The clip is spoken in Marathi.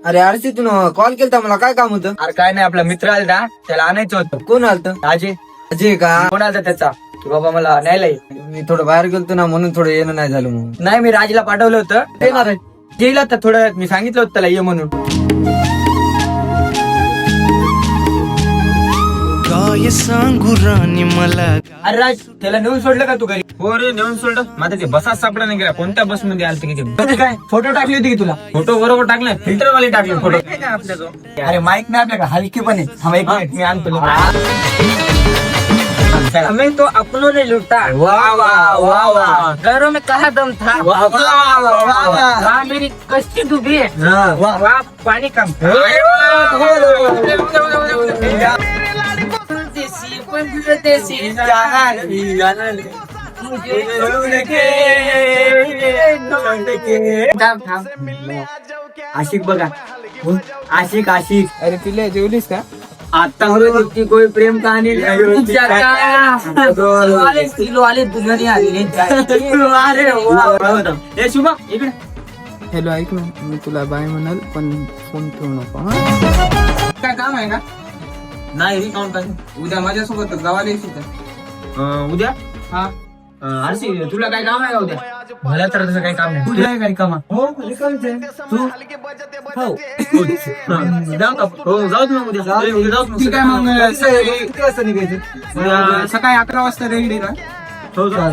अरे आरसी तू कॉल केलता मला, काय काम होतं? अरे काय नाही, आपला मित्र आलता, त्याला आणायचं होतं. कोण आलत? अजय. अजय का? कोण आलता त्याचा की बाबा मला न्यायला ये. मी थोडं बाहेर गेलतो ना, म्हणून थोडं येणं नाही झालं. मग नाही, मी राजला पाठवलं होतं. येणार आहे, येईल आता थोड्या वेळात. मी सांगितलं होतं त्याला ये म्हणून. काय सांगू राणी मला. अरे राज, त्याला नेऊन सोडलं का तू घरी? हो रे, नेऊन सोडलं. माझा ते बसाच सापडा नाही गेला. कोणत्या बस मध्ये आलते की ते? काय फोटो टाकली होती की तुला? फोटो बरोबर टाकलाय, फिल्टर वाले टाकले फोटो. अरे माईक नाही आपल्या का, हलकी पण आहे. थांब एक मिनिट, मी आणतो. हमें तो अपनों ने लूटा। वाह वाह वाह वाह. घरों में कहा दम था। वाह वाह वाह वाह. वहाँ मेरी कश्ती डूबी है, वाह. वहाँ पानी कम था। देसी बंधु देसी आशिक बघा, आशिक आशिक. अरे पिल्या जेवलीस का? आता होती कोई प्रेम कहानी हे शुभम इकडे. हॅलो, ऐक ना, मी तुला बाय म्हणाल, पण फोन ठेवू नको. हा, काय काम आहे का? नाही रे, काउंट काय उद्या माझ्यासोबत गावाला येशील का? उद्या. हा. आरसी, तुला काय काम आहे का उद्या? मला तर तसं काही काम नाही. तुला आहे काही काम? हो, तू हो जाऊ का? हो जाऊ ना उद्या. जाऊ ठीक आहे मग. किती वाजता निघायचं? सकाळी 11 वाजता रेडी का? हो जाऊ.